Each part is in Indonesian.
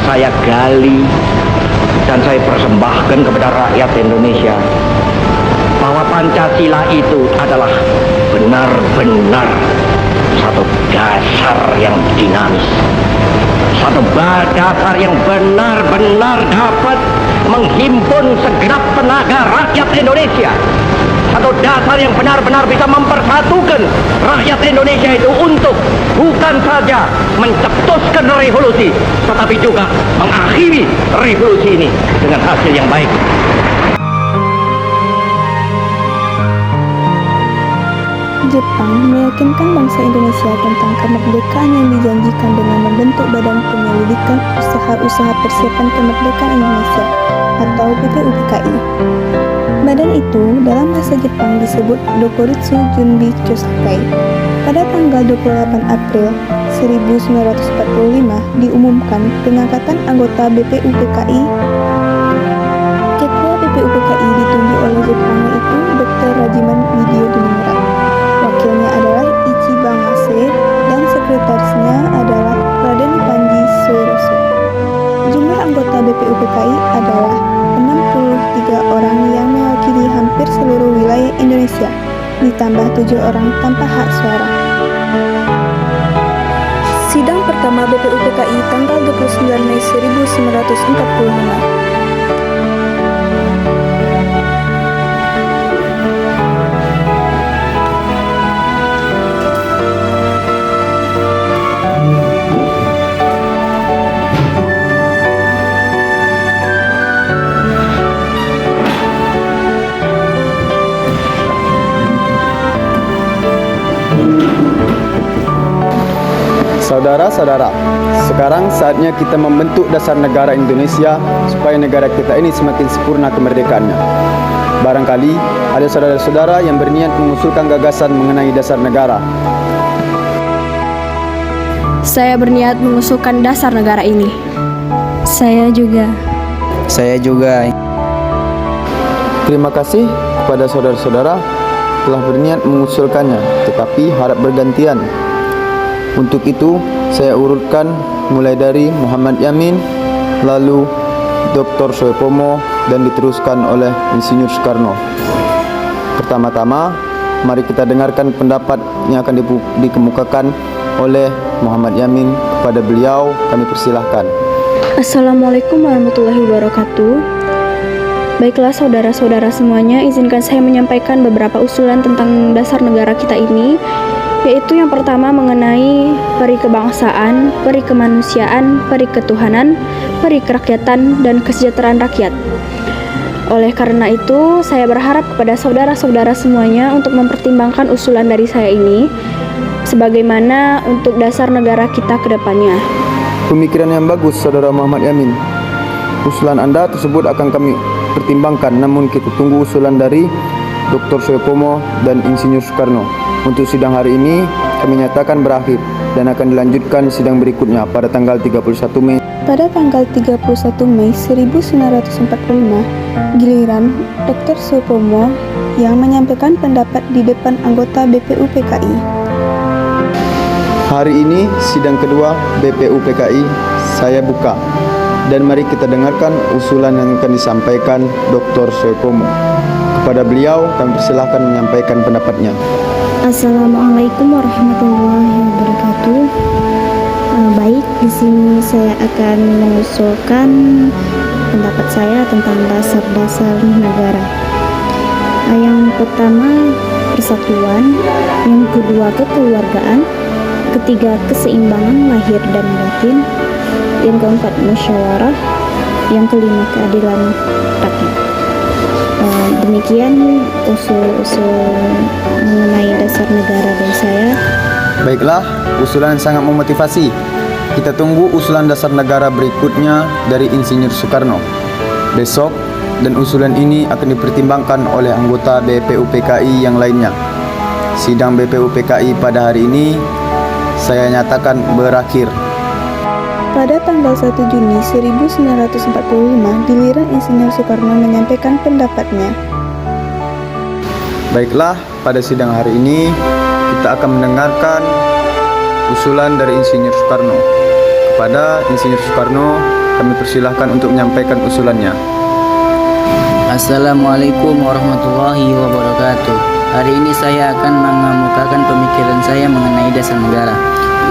saya gali dan saya persembahkan kepada rakyat Indonesia bahwa Pancasila itu adalah benar-benar satu dasar yang dinamis, satu dasar yang benar-benar dapat menghimpun segenap tenaga rakyat Indonesia, satu dasar yang benar-benar bisa mempersatukan rakyat Indonesia itu untuk bukan saja mencetuskan revolusi, tetapi juga mengakhiri revolusi ini dengan hasil yang baik. Jepang meyakinkan bangsa Indonesia tentang kemerdekaan yang dijanjikan dengan membentuk Badan Penyelidikan Usaha-Usaha Persiapan Kemerdekaan Indonesia atau BPUPKI. Badan itu dalam bahasa Jepang disebut Dokuritsu Junbi Chosakai. Pada tanggal 28 April 1945 diumumkan pengangkatan anggota BPUPKI. Ketua BPUPKI ditunjuk oleh Jepang yaitu Dr. Rajiman Widyodiningrat. Wakilnya adalah Ichiba Ngase dan sekretarisnya adalah Raden Panji Soeroso. Jumlah anggota BPUPKI adalah 63 orang yang mewakili hampir seluruh wilayah Indonesia, ditambah 7 orang tanpa hak suara. Sidang pertama BPUPKI tanggal 29 Mei 1945. Saudara-saudara, sekarang saatnya kita membentuk dasar negara Indonesia supaya negara kita ini semakin sempurna kemerdekaannya. Barangkali ada saudara-saudara yang berniat mengusulkan gagasan mengenai dasar negara. Saya berniat mengusulkan dasar negara ini. Saya juga. Saya juga. Terima kasih kepada saudara-saudara telah berniat mengusulkannya, tetapi harap bergantian. Untuk itu, saya urutkan mulai dari Muhammad Yamin, lalu Dr. Soepomo, dan diteruskan oleh Insinyur Soekarno. Pertama-tama, mari kita dengarkan pendapat yang akan dikemukakan oleh Muhammad Yamin. Kepada beliau, kami persilahkan. Assalamualaikum warahmatullahi wabarakatuh. Baiklah saudara-saudara semuanya, izinkan saya menyampaikan beberapa usulan tentang dasar negara kita ini, yaitu yang pertama mengenai peri kebangsaan, peri kemanusiaan, peri ketuhanan, peri kerakyatan, dan kesejahteraan rakyat. Oleh karena itu, saya berharap kepada saudara-saudara semuanya untuk mempertimbangkan usulan dari saya ini, sebagaimana untuk dasar negara kita ke depannya. Pemikiran yang bagus, Saudara Muhammad Yamin. Usulan Anda tersebut akan kami pertimbangkan, namun kita tunggu usulan dari Dr. Soepomo dan Insinyur Soekarno. Untuk sidang hari ini kami nyatakan berakhir dan akan dilanjutkan sidang berikutnya pada tanggal 31 Mei. Pada tanggal 31 Mei 1945, giliran Dr. Soepomo yang menyampaikan pendapat di depan anggota BPUPKI. Hari ini sidang kedua BPUPKI saya buka, dan mari kita dengarkan usulan yang akan disampaikan Dr. Soepomo. Kepada beliau kami persilahkan menyampaikan pendapatnya. Assalamualaikum warahmatullahi wabarakatuh. Baik, di sini saya akan mengusulkan pendapat saya tentang dasar-dasar negara. Yang pertama, persatuan. Yang kedua, kekeluargaan. Ketiga, keseimbangan lahir dan batin. Yang keempat, musyawarah. Yang kelima, keadilan rakyat. Demikian usul-usul mengenai dasar negara dari saya. Baiklah, usulan sangat memotivasi. Kita tunggu usulan dasar negara berikutnya dari Insinyur Soekarno besok, dan usulan ini akan dipertimbangkan oleh anggota BPUPKI yang lainnya. Sidang BPUPKI pada hari ini saya nyatakan berakhir. Pada tanggal 1 Juni 1945, giliran Insinyur Soekarno menyampaikan pendapatnya. Baiklah, pada sidang hari ini kita akan mendengarkan usulan dari Insinyur Soekarno. Kepada Insinyur Soekarno kami persilahkan untuk menyampaikan usulannya. Assalamualaikum warahmatullahi wabarakatuh. Hari ini saya akan mengemukakan pemikiran saya mengenai dasar negara.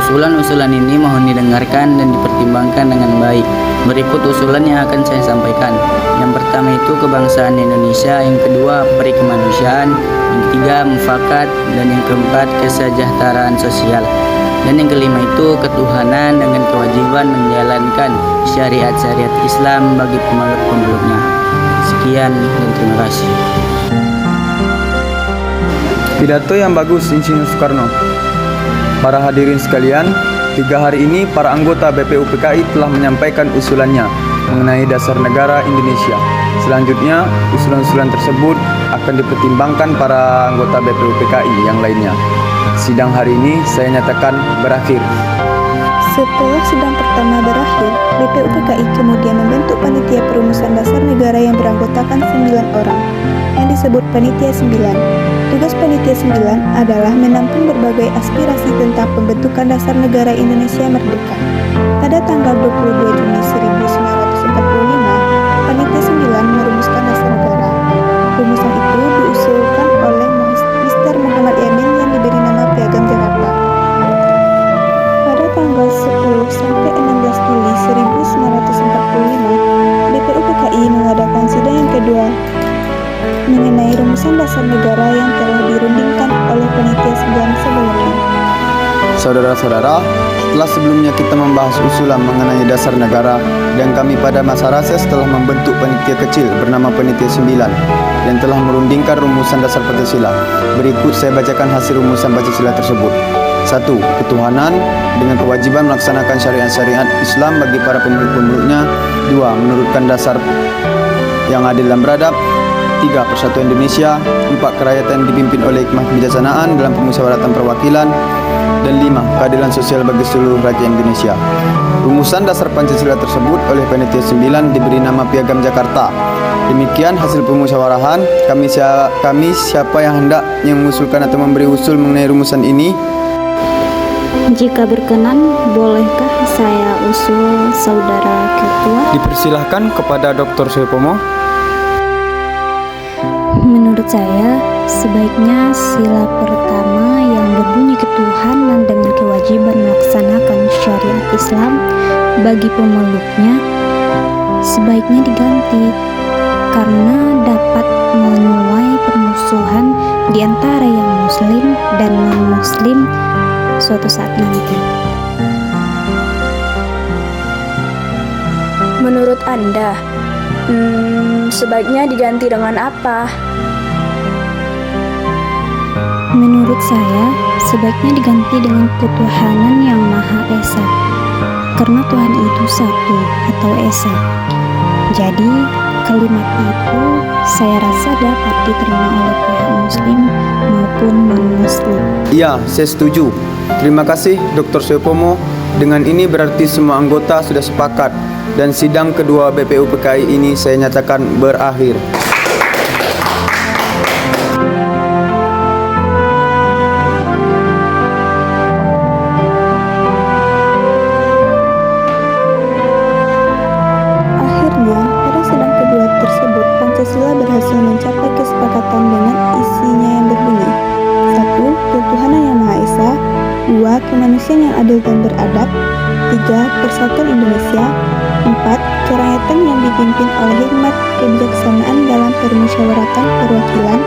Usulan-usulan ini mohon didengarkan dan dipertimbangkan dengan baik. Berikut usulan yang akan saya sampaikan. Yang pertama itu kebangsaan Indonesia, yang kedua peri kemanusiaan, yang ketiga mufakat, dan yang keempat kesejahteraan sosial. Dan yang kelima itu ketuhanan dengan kewajiban menjalankan syariat-syariat Islam bagi pemeluk-pemeluknya. Sekian dan terima kasih. Pidato yang bagus Insinyur Soekarno. Para hadirin sekalian, 3 hari ini para anggota BPUPKI telah menyampaikan usulannya mengenai dasar negara Indonesia. Selanjutnya, usulan-usulan tersebut akan dipertimbangkan para anggota BPUPKI yang lainnya. Sidang hari ini saya nyatakan berakhir. Setelah sidang pertama berakhir, BPUPKI kemudian membentuk panitia perumusan dasar negara yang beranggotakan 9 orang, yang disebut Panitia 9. Tugas Panitia 9 adalah menampung berbagai aspirasi tentang pembentukan dasar negara Indonesia Merdeka. Pada tanggal 22 Juni 1945, Panitia 9 merumuskan dasar negara. Rumusan itu diusulkan oleh Mr. Muhammad Yamin yang diberi nama Piagam Jakarta. Pada tanggal 10 sampai 16 Juli 1945, BPUPKI mengadakan sidang yang kedua mengenai rumusan dasar negara yang telah dirundingkan oleh Panitia 9 sebelumnya. Saudara-saudara, setelah sebelumnya kita membahas usulan mengenai dasar negara, dan kami pada masa reses telah membentuk panitia kecil bernama Panitia 9 yang telah merundingkan rumusan dasar Pancasila. Berikut saya bacakan hasil rumusan Pancasila tersebut. 1. Ketuhanan dengan kewajiban melaksanakan syariat-syariat Islam bagi para pemeluk-pemeluknya. 2. Menurutkan dasar yang adil dan beradab. 3. Persatuan Indonesia. 4. Kerakyatan dipimpin oleh hikmah kebijaksanaan dalam pemusyawaratan perwakilan. Dan 5. Keadilan sosial bagi seluruh rakyat Indonesia. Rumusan dasar Pancasila tersebut oleh Panitia 9 diberi nama Piagam Jakarta. Demikian hasil pemusyawarahan. Kami siapa yang hendak mengusulkan atau memberi usul mengenai rumusan ini? Jika berkenan, bolehkah saya usul saudara ketua? Dipersilahkan kepada Dr. Suyopomo. Menurut saya, sebaiknya sila pertama yang berbunyi ketuhanan dengan kewajiban melaksanakan syariat Islam bagi pemeluknya sebaiknya diganti karena dapat menuai permusuhan di antara yang muslim dan non-muslim suatu saat nanti. Menurut Anda, sebaiknya diganti dengan apa? Menurut saya, sebaiknya diganti dengan ketuhanan yang Maha Esa, karena Tuhan itu satu atau Esa. Jadi, kalimat itu saya rasa dapat diterima oleh pihak muslim maupun non-muslim. Iya, saya setuju. Terima kasih Dr. Suyopomo. Dengan ini berarti semua anggota sudah sepakat dan sidang kedua BPUPKI ini saya nyatakan berakhir. Akhirnya, pada sidang kedua tersebut, Pancasila berhasil mencapai kesepakatan dengan isinya yang berbunyi: 1. Ketuhanan yang Maha Esa. 2. Kemanusiaan yang adil dan beradab. 3. Persatuan Indonesia. 4. Kerakyatan yang dipimpin oleh hikmat kebijaksanaan dalam permusyawaratan perwakilan.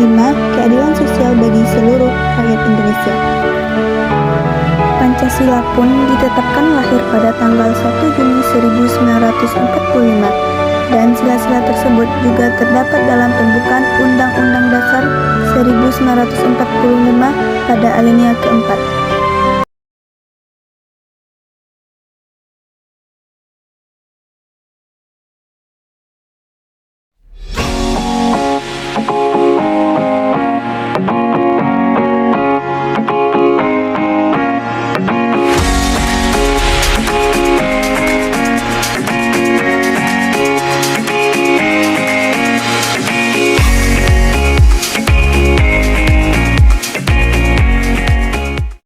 5. Keadilan sosial bagi seluruh rakyat Indonesia. Pancasila pun ditetapkan lahir pada tanggal 1 Juni 1945 dan sila-sila tersebut juga terdapat dalam pembukaan Undang-Undang Dasar 1945 pada alinea keempat.